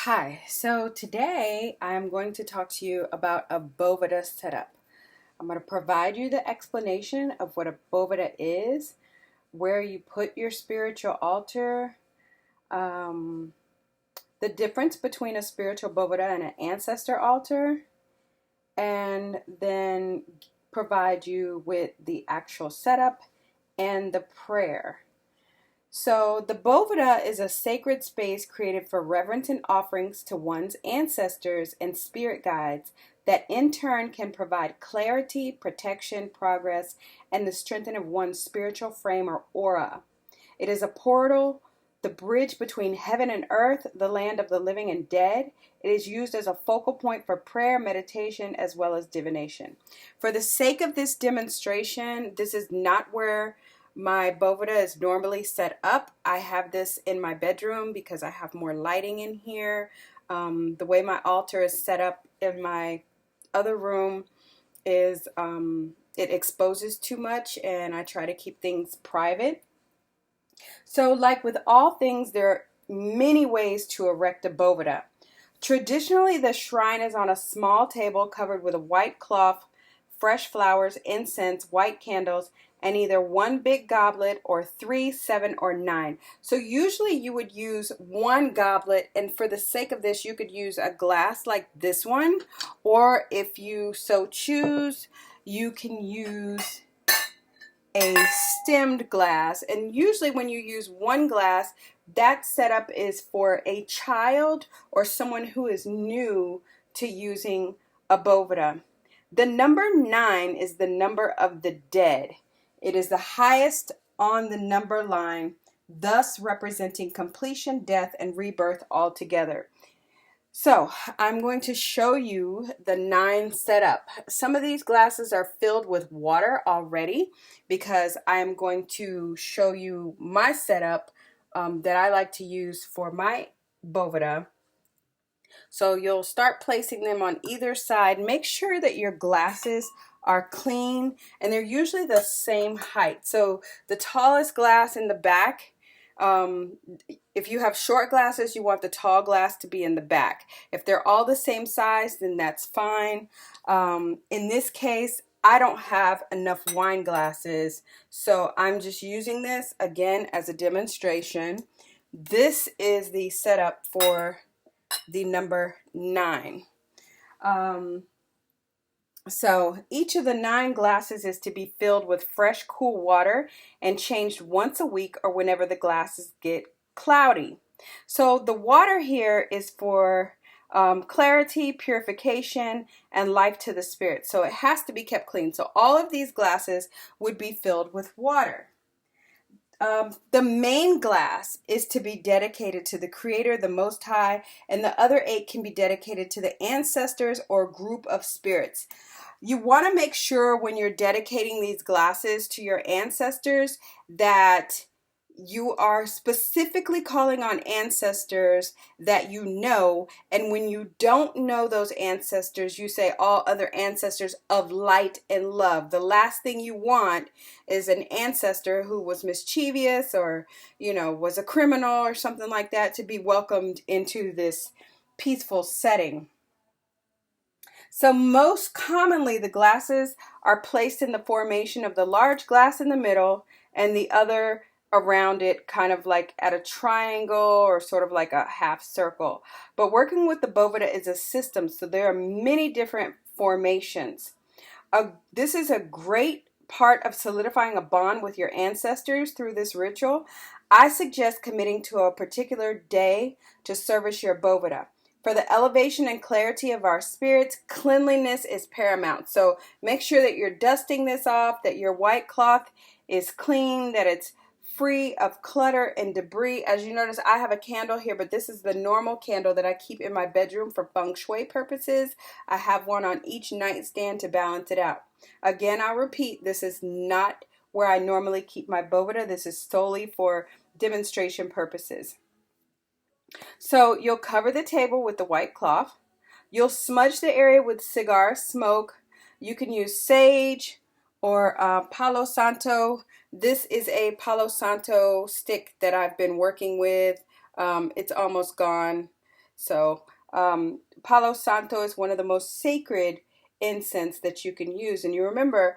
Hi, so today I'm going to talk to you about a Boveda setup. I'm going to provide you the explanation of what a Boveda is, where you put your spiritual altar, um, the difference between a spiritual Boveda and an ancestor altar, and then provide you with the actual setup and the prayer. So, the Boveda is a sacred space created for reverence and offerings to one's ancestors and spirit guides that in turn can provide clarity, protection, progress, and the strengthening of one's spiritual frame or aura. It is a portal, the bridge between heaven and earth, the land of the living and dead. It is used as a focal point for prayer, meditation, as well as divination. For the sake of this demonstration, this is not where my Boveda is normally set up. I have this in my bedroom because I have more lighting in here. The way my altar is set up in my other room is it exposes too much, and I try to keep things private. So, like with all things, there are many ways to erect a Boveda. Traditionally, the shrine is on a small table covered with a white cloth, fresh flowers, incense, white candles, and either one big goblet or 3, 7, or 9. So usually you would use one goblet, and for the sake of this, you could use a glass like this one, or if you so choose, you can use a stemmed glass. And usually when you use one glass, that setup is for a child or someone who is new to using a Boveda. The number 9 is the number of the dead. It is the highest on the number line, thus representing completion, death, and rebirth all together. So I'm going to show you the 9 setup. Some of these glasses are filled with water already because I'm going to show you my setup that I like to use for my Boveda. So you'll start placing them on either side. Make sure that your glasses are clean, and they're usually the same height. So the tallest glass in the back, if you have short glasses, you want the tall glass to be in the back. If they're all the same size, then that's fine. In this case, I don't have enough wine glasses, so I'm just using this again as a demonstration. This is the setup for the number 9. So each of the 9 glasses is to be filled with fresh, cool water and changed once a week or whenever the glasses get cloudy. So the water here is for clarity, purification, and life to the spirit. So it has to be kept clean. So all of these glasses would be filled with water. The main glass is to be dedicated to the Creator, the Most High, and the other 8 can be dedicated to the ancestors or group of spirits. You want to make sure when you're dedicating these glasses to your ancestors that you are specifically calling on ancestors that you know, and when you don't know those ancestors, you say all other ancestors of light and love. The last thing you want is an ancestor who was mischievous or, was a criminal or something like that to be welcomed into this peaceful setting. So most commonly, the glasses are placed in the formation of the large glass in the middle and the other around it, kind of like at a triangle or sort of like a half circle. But working with the Boveda is a system, so there are many different formations. This is a great part of solidifying a bond with your ancestors through this ritual. I suggest committing to a particular day to service your Boveda. For the elevation and clarity of our spirits, cleanliness is paramount. So make sure that you're dusting this off, that your white cloth is clean, that it's free of clutter and debris. As you notice, I have a candle here, but this is the normal candle that I keep in my bedroom for feng shui purposes. I have one on each nightstand to balance it out. Again, I'll repeat, this is not where I normally keep my Boveda. This is solely for demonstration purposes. So you'll cover the table with the white cloth. You'll smudge the area with cigar smoke. You can use sage or Palo Santo. This is a Palo Santo stick that I've been working with. It's almost gone. So Palo Santo is one of the most sacred incense that you can use. And you remember,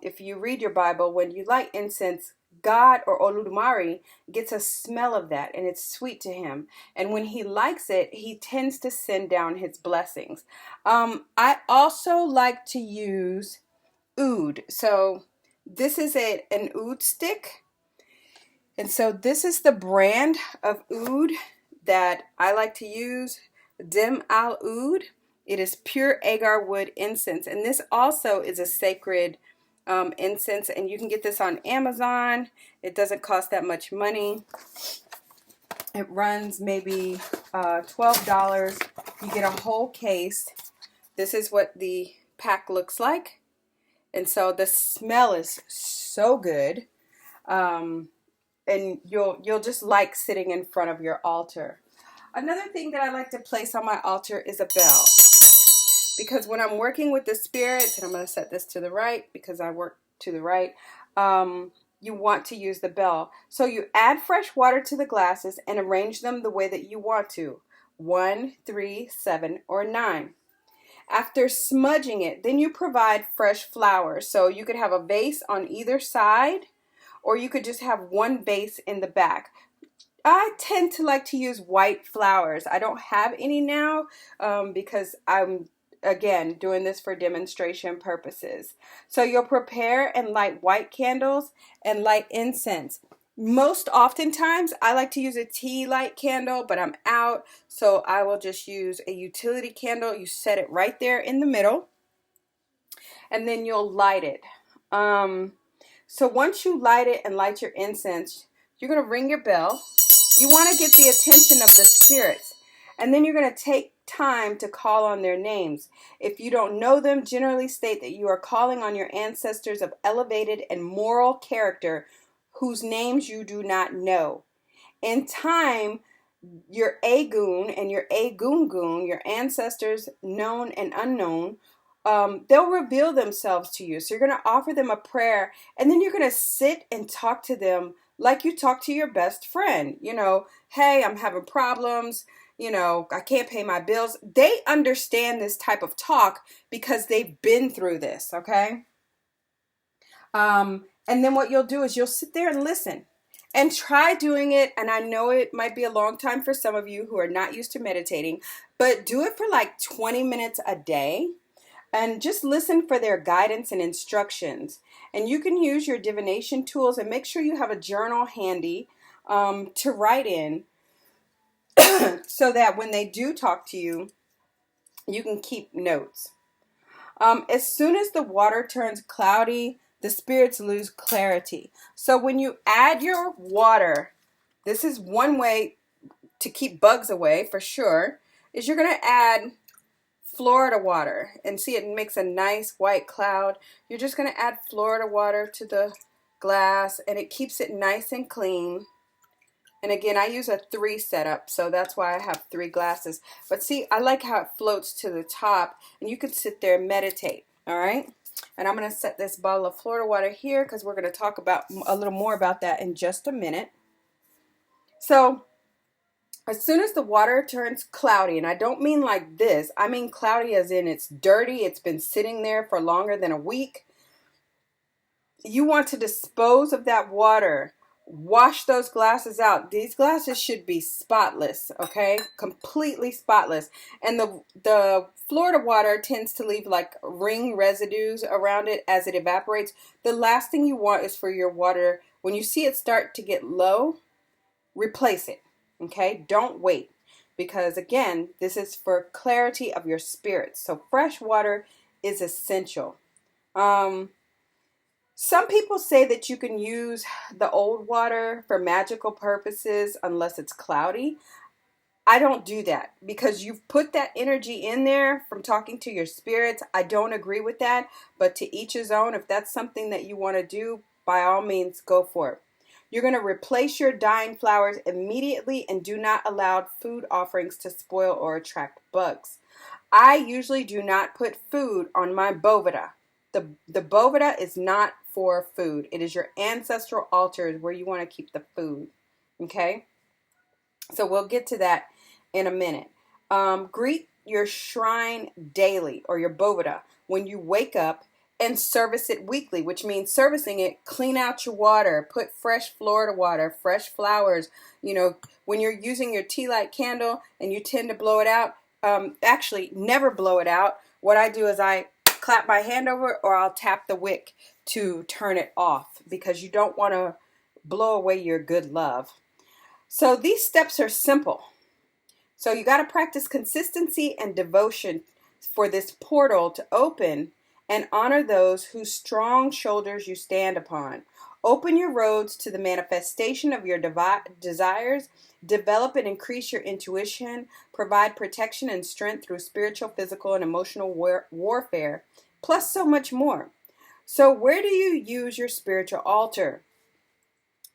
if you read your Bible, when you light incense, God or Oludumare gets a smell of that, and it's sweet to him. And when he likes it, he tends to send down his blessings. I also like to use oud. So this is an oud stick. And so this is the brand of oud that I like to use, Dem al Oud. It is pure agar wood incense. And this also is a sacred incense. And you can get this on Amazon. It doesn't cost that much money. It runs maybe $12. You get a whole case. This is what the pack looks like. And so the smell is so good. And you'll just like sitting in front of your altar. Another thing that I like to place on my altar is a bell. Because when I'm working with the spirits, and I'm going to set this to the right because I work to the right, you want to use the bell. So you add fresh water to the glasses and arrange them the way that you want to. 1, 3, 7, or 9. After smudging it, then you provide fresh flowers. So you could have a vase on either side, or you could just have one vase in the back. I tend to like to use white flowers. I don't have any now because I'm, again, doing this for demonstration purposes. So you'll prepare and light white candles and light incense. Most oftentimes, I like to use a tea light candle, but I'm out, so I will just use a utility candle. You set it right there in the middle, and then you'll light it. So once you light it and light your incense, you're going to ring your bell. You want to get the attention of the spirits. And then you're going to take time to call on their names. If you don't know them, generally state that you are calling on your ancestors of elevated and moral character whose names you do not know. In time, your Agun and your Agungun, your ancestors known and unknown, they'll reveal themselves to you. So you're going to offer them a prayer, and then you're going to sit and talk to them like you talk to your best friend. You know, hey, I'm having problems. You know, I can't pay my bills. They understand this type of talk because they've been through this, okay? And then what you'll do is you'll sit there and listen. And try doing it, and I know it might be a long time for some of you who are not used to meditating, but do it for like 20 minutes a day. And just listen for their guidance and instructions. And you can use your divination tools, and make sure you have a journal handy to write in so that when they do talk to you, you can keep notes. As soon as the water turns cloudy, the spirits lose clarity. So when you add your water, this is one way to keep bugs away for sure, is you're going to add Florida water, and see, it makes a nice white cloud. You're just going to add Florida water to the glass, and it keeps it nice and clean. And again, I use a 3 setup, so that's why I have 3 glasses. But see, I like how it floats to the top, and you can sit there and meditate, all right? And I'm going to set this bottle of Florida water here because we're going to talk about a little more about that in just a minute. So as soon as the water turns cloudy, and I don't mean like this, I mean cloudy as in it's dirty, it's been sitting there for longer than a week, you want to dispose of that water. Wash those glasses out. These glasses should be spotless, okay? Completely spotless. And the Florida water tends to leave like ring residues around it as it evaporates. The last thing you want is for your water, when you see it start to get low, replace it. Okay, don't wait, because again, this is for clarity of your spirits. So fresh water is essential. Some people say that you can use the old water for magical purposes unless it's cloudy. I don't do that because you've put that energy in there from talking to your spirits. I don't agree with that, but to each his own. If that's something that you want to do, by all means, go for it. You're going to replace your dying flowers immediately, and do not allow food offerings to spoil or attract bugs. I usually do not put food on my Boveda. The Boveda is not for food. It is your ancestral altars where you want to keep the food. Okay? So we'll get to that in a minute. Greet your shrine daily, or your Boveda, when you wake up, and service it weekly, which means servicing it, clean out your water, put fresh Florida water, fresh flowers. When you're using your tea light candle and you tend to blow it out, actually never blow it out. What I do is I clap my hand over it, or I'll tap the wick to turn it off, because you don't want to blow away your good love. So these steps are simple. So you got to practice consistency and devotion for this portal to open, and honor those whose strong shoulders you stand upon. Open your roads to the manifestation of your desires. Develop and increase your intuition. Provide protection and strength through spiritual, physical, and emotional warfare, plus so much more. So where do you use your spiritual altar?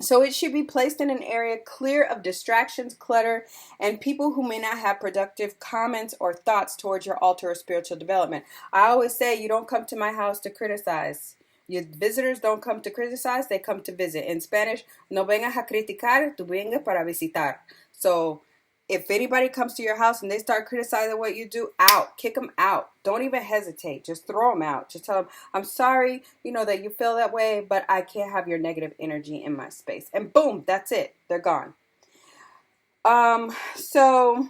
So it should be placed in an area clear of distractions, clutter, and people who may not have productive comments or thoughts towards your altar or spiritual development. I always say, you don't come to my house to criticize. Your visitors don't come to criticize, they come to visit. In Spanish, no vengas a criticar, tú vengas para visitar. So if anybody comes to your house and they start criticizing what you do, out. Kick them out. Don't even hesitate. Just throw them out. Just tell them, I'm sorry, that you feel that way, but I can't have your negative energy in my space. And boom, that's it. They're gone. So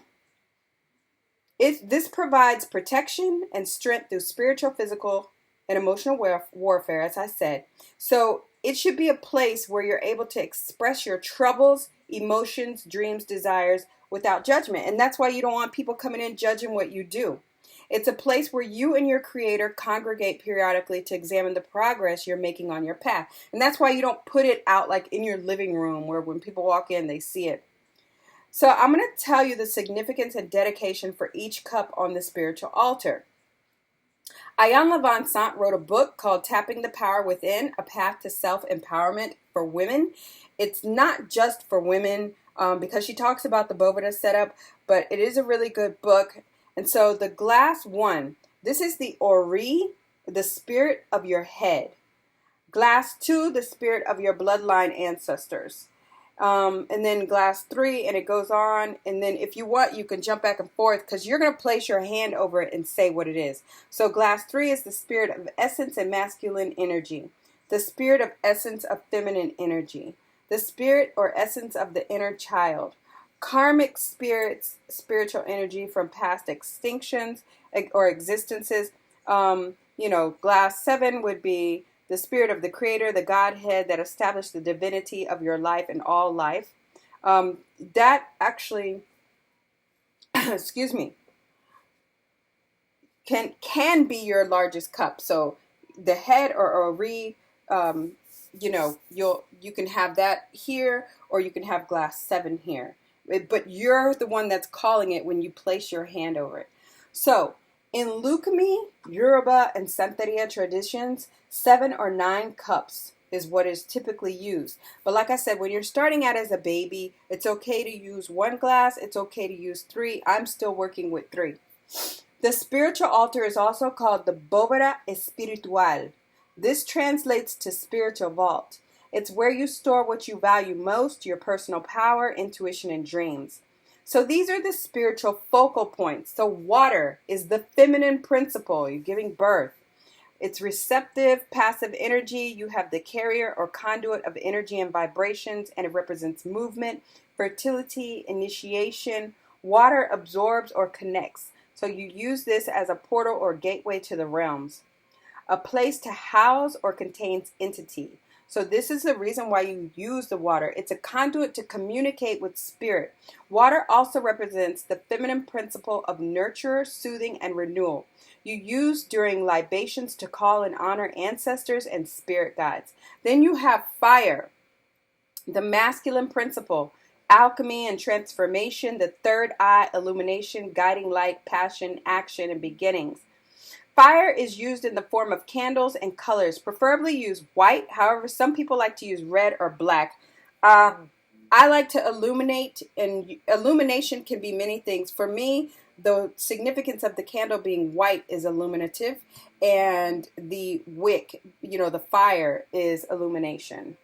this provides protection and strength through spiritual, physical, and emotional warfare, as I said. So it should be a place where you're able to express your troubles, emotions, dreams, desires without judgment. And that's why you don't want people coming in judging what you do. It's a place where you and your creator congregate periodically to examine the progress you're making on your path. And that's why you don't put it out like in your living room where when people walk in, they see it. So I'm going to tell you the significance and dedication for each cup on the spiritual altar. Ayan Levansant wrote a book called Tapping the Power Within, A Path to Self-Empowerment for Women. It's not just for women because she talks about the Boveda setup, but it is a really good book. And so the glass 1, this is the Ori, the spirit of your head. Glass 2, the spirit of your bloodline ancestors. And then glass 3, and it goes on. And then if you want, you can jump back and forth because you're going to place your hand over it and say what it is. So glass 3 is the spirit of essence and masculine energy. The spirit of essence of feminine energy. The spirit or essence of the inner child. Karmic spirits, spiritual energy from past extinctions or existences. Glass 7 would be the spirit of the creator, the Godhead that established the divinity of your life and all life. That actually, excuse me, can be your largest cup. So the head or Ori, you can have that here, or you can have glass 7 here. But you're the one that's calling it when you place your hand over it. So in Lukumi, Yoruba, and Santeria traditions, 7 or 9 cups is what is typically used. But like I said, when you're starting out as a baby, it's okay to use 1 glass. It's okay to use 3. I'm still working with 3. The spiritual altar is also called the Boveda Espiritual. This translates to spiritual vault. It's where you store what you value most, your personal power, intuition, and dreams. So these are the spiritual focal points. So water is the feminine principle. You're giving birth. It's receptive, passive energy. You have the carrier or conduit of energy and vibrations, and it represents movement, fertility, initiation. Water absorbs or connects. So you use this as a portal or gateway to the realms. A place to house or contains entity. So this is the reason why you use the water. It's a conduit to communicate with spirit. Water also represents the feminine principle of nurture, soothing, and renewal. You use during libations to call and honor ancestors and spirit guides. Then you have fire, the masculine principle, alchemy and transformation, the third eye, illumination, guiding light, passion, action, and beginnings. Fire is used in the form of candles and colors. Preferably use white. However, some people like to use red or black. I like to illuminate, and illumination can be many things. For me, the significance of the candle being white is illuminative, and the wick, the fire, is illumination.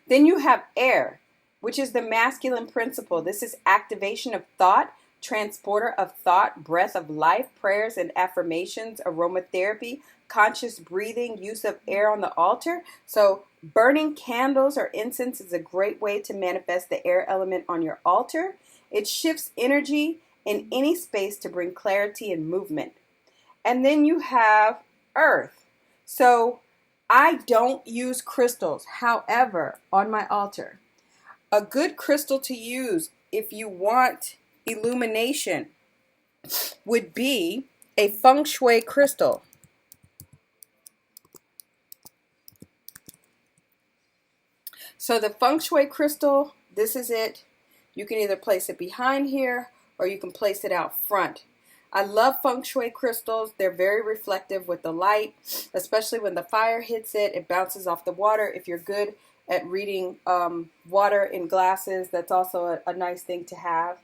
Then you have air, which is the masculine principle. This is activation of thought, transporter of thought, breath of life, prayers and affirmations, aromatherapy, conscious breathing, use of air on the altar. So burning candles or incense is a great way to manifest the air element on your altar. It shifts energy in any space to bring clarity and movement. And then you have earth. So I don't use crystals, however, on my altar. A good crystal to use if you want illumination would be a feng shui crystal. So the feng shui crystal, this is it. You can either place it behind here or you can place it out front. I love feng shui crystals. They're very reflective with the light, especially when the fire hits it. It bounces off the water. If you're good at reading water in glasses, that's also a nice thing to have.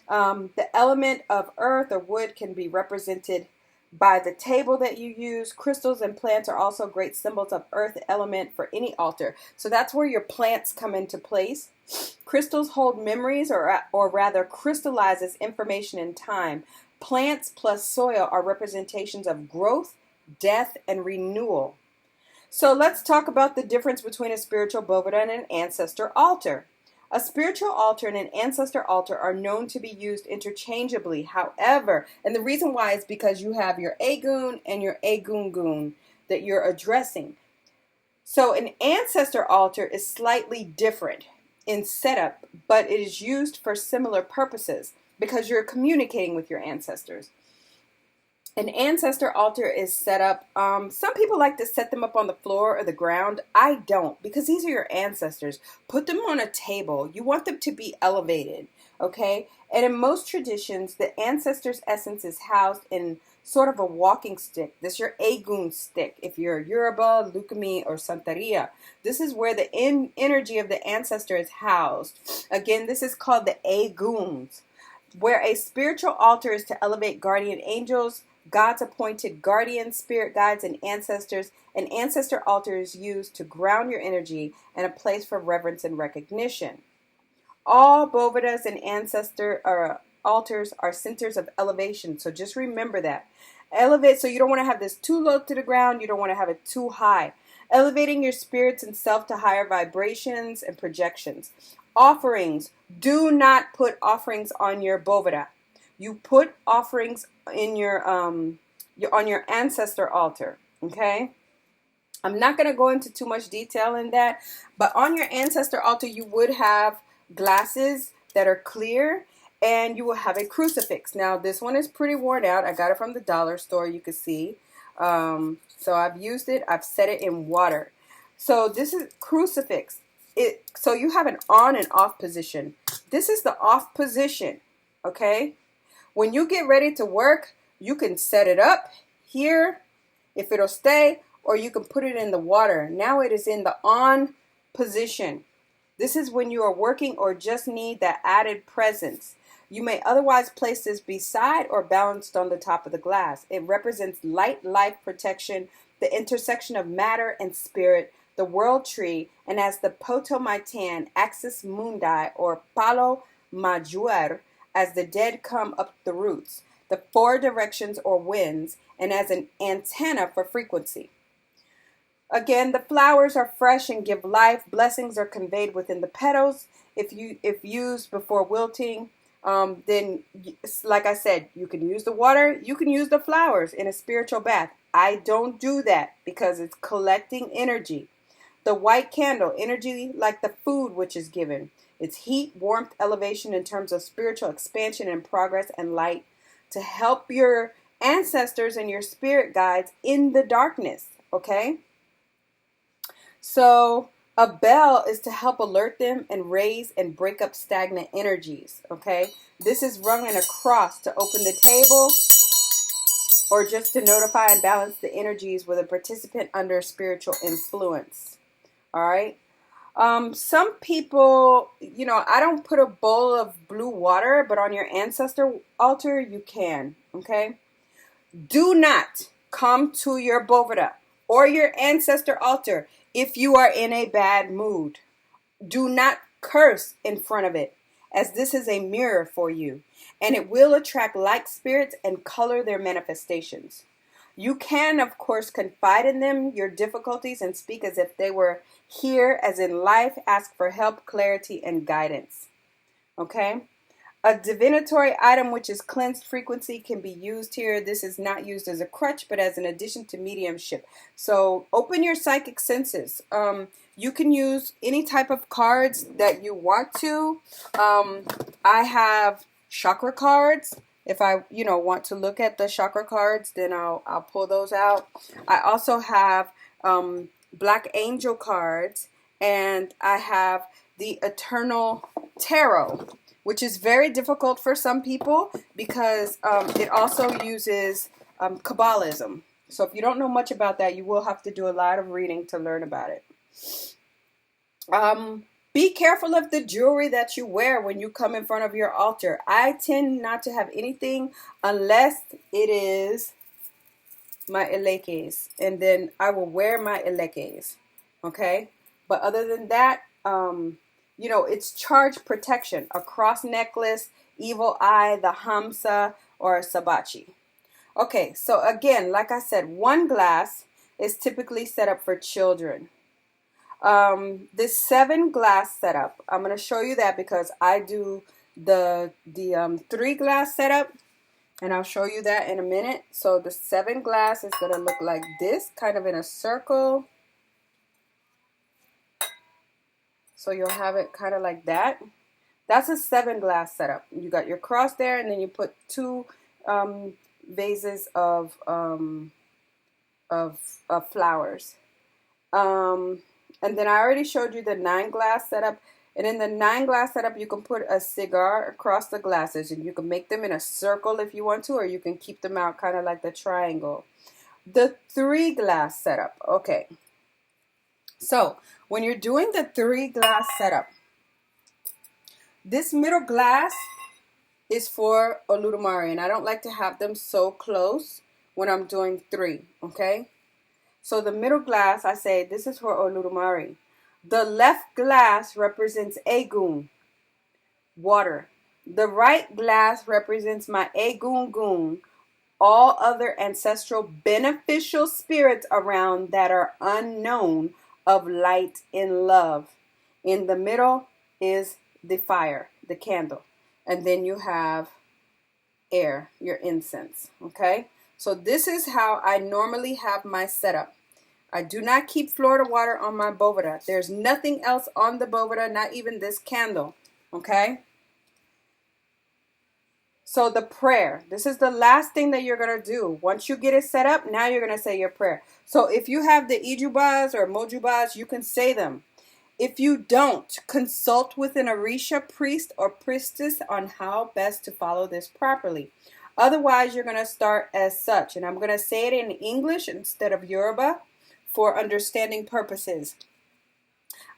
The element of earth or wood can be represented by the table that you use. Crystals and plants are also great symbols of earth element for any altar. So that's where your plants come into place. Crystals hold memories or rather crystallizes information in time. Plants plus soil are representations of growth, death, and renewal. So let's talk about the difference between a spiritual Boveda and an ancestor altar. A spiritual altar and an ancestor altar are known to be used interchangeably. However, and the reason why is because you have your Agun and your Agungun that you're addressing. So an ancestor altar is slightly different in setup, but it is used for similar purposes because you're communicating with your ancestors. An ancestor altar is set up. Some people like to set them up on the floor or the ground. I don't, because these are your ancestors. Put them on a table. You want them to be elevated, okay? And in most traditions, the ancestor's essence is housed in sort of a walking stick. This is your Agun stick. If you're Yoruba, Lukumi, or Santeria, this is where the energy of the ancestor is housed. Again, this is called the Aguns. Where a spiritual altar is to elevate guardian angels, God's appointed guardians, spirit guides, and ancestors. An ancestor altar is used to ground your energy and a place for reverence and recognition. All Bovedas and ancestor altars are centers of elevation, so just remember that. Elevate, so you don't want to have this too low to the ground, you don't want to have it too high. Elevating your spirits and self to higher vibrations and projections. Offerings. Do not put offerings on your Boveda. You put offerings in your on your ancestor altar, okay? I'm not going to go into too much detail in that, but on your ancestor altar you would have glasses that are clear and you will have a crucifix. Now this one is pretty worn out. I got it from the dollar store, you can see. So I've used it. I've set it in water. So this is crucifix. So you have an on and off position. This is the off position, okay? When you get ready to work, you can set it up here if it'll stay, or you can put it in the water. Now it is in the on position. This is when you are working or just need that added presence. You may otherwise place this beside or balanced on the top of the glass. It represents light, life, protection, the intersection of matter and spirit, the world tree, and as the Potomaitan axis mundi or palo major, as the dead come up the roots, the four directions or winds, and as an antenna for frequency. Again, the flowers are fresh and give life. Blessings are conveyed within the petals. If used before wilting, then, like I said, you can use the water. You can use the flowers in a spiritual bath. I don't do that because it's collecting energy. The white candle, energy like the food which is given. It's heat, warmth, elevation in terms of spiritual expansion and progress and light to help your ancestors and your spirit guides in the darkness, okay? So a bell is to help alert them and raise and break up stagnant energies, okay? This is rung in a cross to open the table or just to notify and balance the energies with a participant under spiritual influence, all right? Some people, I don't put a bowl of blue water, but on your ancestor altar, you can, okay? Do not come to your Boveda or your ancestor altar if you are in a bad mood. Do not curse in front of it. as this is a mirror for you, and it will attract like spirits and color their manifestations. You can, of course, confide in them your difficulties and speak as if they were here, as in life, ask for help, clarity, and guidance. Okay? A divinatory item which is cleansed frequency can be used here. This is not used as a crutch, but as an addition to mediumship. So open your psychic senses. You can use any type of cards that you want to. I have chakra cards. If I, want to look at the chakra cards, then I'll pull those out. I also have Black Angel cards, and I have the Eternal Tarot, which is very difficult for some people because it also uses Kabbalism. So if you don't know much about that, you will have to do a lot of reading to learn about it. Be careful of the jewelry that you wear when you come in front of your altar. I tend not to have anything unless it is my elekes, and then I will wear my elekes, okay? But other than that, it's charge protection, a cross necklace, evil eye, the hamsa, or a sabachi. Okay, so again, like I said, one glass is typically set up for children. This 7 glass setup, I'm going to show you that because I do the 3 glass setup, and I'll show you that in a minute. So the 7 glass is going to look like this, kind of in a circle. So you'll have it kind of like that. That's a 7 glass setup. You got your cross there, and then you put 2 vases of flowers. And then I already showed you the 9 glass setup. And in the 9 glass setup, you can put a cigar across the glasses, and you can make them in a circle if you want to, or you can keep them out kind of like the triangle. The 3 glass setup. Okay. So when you're doing the 3 glass setup, this middle glass is for Oludumare, and I don't like to have them so close when I'm doing 3, okay? So the middle glass, I say, this is for Oludumare. The left glass represents Egun, water. The right glass represents my Egungun, all other ancestral beneficial spirits around that are unknown, of light and love. In the middle is the fire, the candle. And then you have air, your incense, okay? So this is how I normally have my setup. I do not keep Florida water on my Boveda. There's nothing else on the Boveda, not even this candle, okay? So the prayer, this is the last thing that you're going to do. Once you get it set up, now you're going to say your prayer. So if you have the Ijubas or Mojubas, you can say them. If you don't, consult with an Orisha priest or priestess on how best to follow this properly. Otherwise, you're going to start as such. And I'm going to say it in English instead of Yoruba for understanding purposes.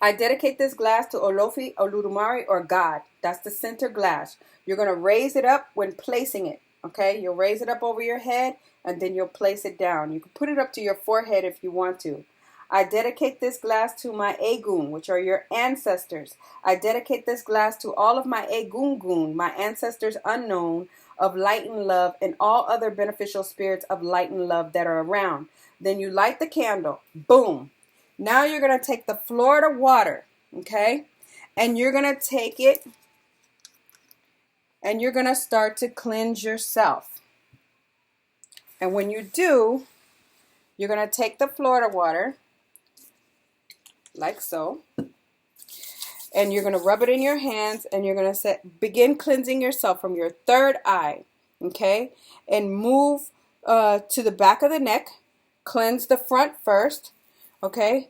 I dedicate this glass to Olofi, Oludumare, or God. That's the center glass. You're going to raise it up when placing it, okay? You'll raise it up over your head, and then you'll place it down. You can put it up to your forehead if you want to. I dedicate this glass to my Egun, which are your ancestors. I dedicate this glass to all of my Egungun, my ancestors unknown, of light and love, and all other beneficial spirits of light and love that are around. Then you light the candle. Boom. Now you're going to take the Florida water, okay? And you're going to take it and you're going to start to cleanse yourself. And when you do, you're going to take the Florida water, like so, and you're going to rub it in your hands, and you're going to begin cleansing yourself from your third eye, okay? And move to the back of the neck. Cleanse the front first, okay?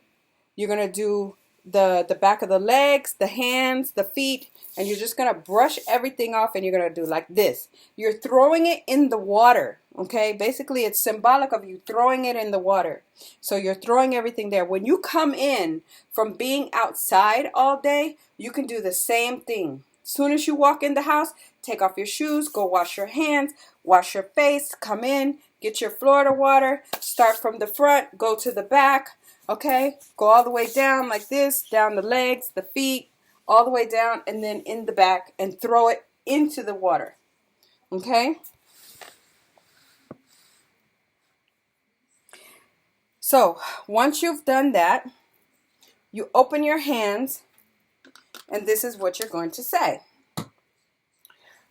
You're going to do the back of the legs, the hands, the feet, and you're just going to brush everything off, and you're going to do like this. You're throwing it in the water, okay? Basically, it's symbolic of you throwing it in the water. So you're throwing everything there. When you come in from being outside all day, you can do the same thing. As soon as you walk in the house, take off your shoes, go wash your hands, wash your face, come in, get your Florida water, start from the front, go to the back, okay? Go all the way down like this, down the legs, the feet, all the way down and then in the back and throw it into the water. Okay? So once you've done that, you open your hands and this is what you're going to say.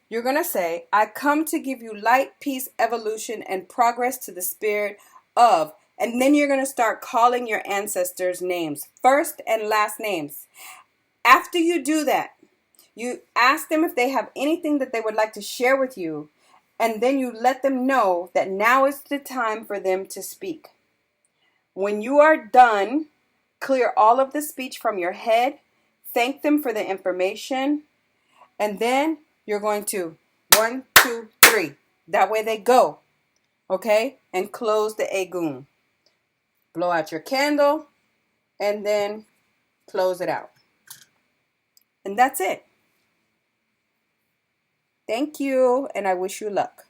You're going to say, I come to give you light, peace, evolution, and progress to the spirit of. And then you're going to start calling your ancestors' names, first and last names. After you do that, you ask them if they have anything that they would like to share with you. And then you let them know that now is the time for them to speak. When you are done, clear all of the speech from your head. Thank them for the information. And then you're going to 1, 2, 3. That way they go. Okay? And close the egun. Blow out your candle and then close it out. And that's it. Thank you, and I wish you luck.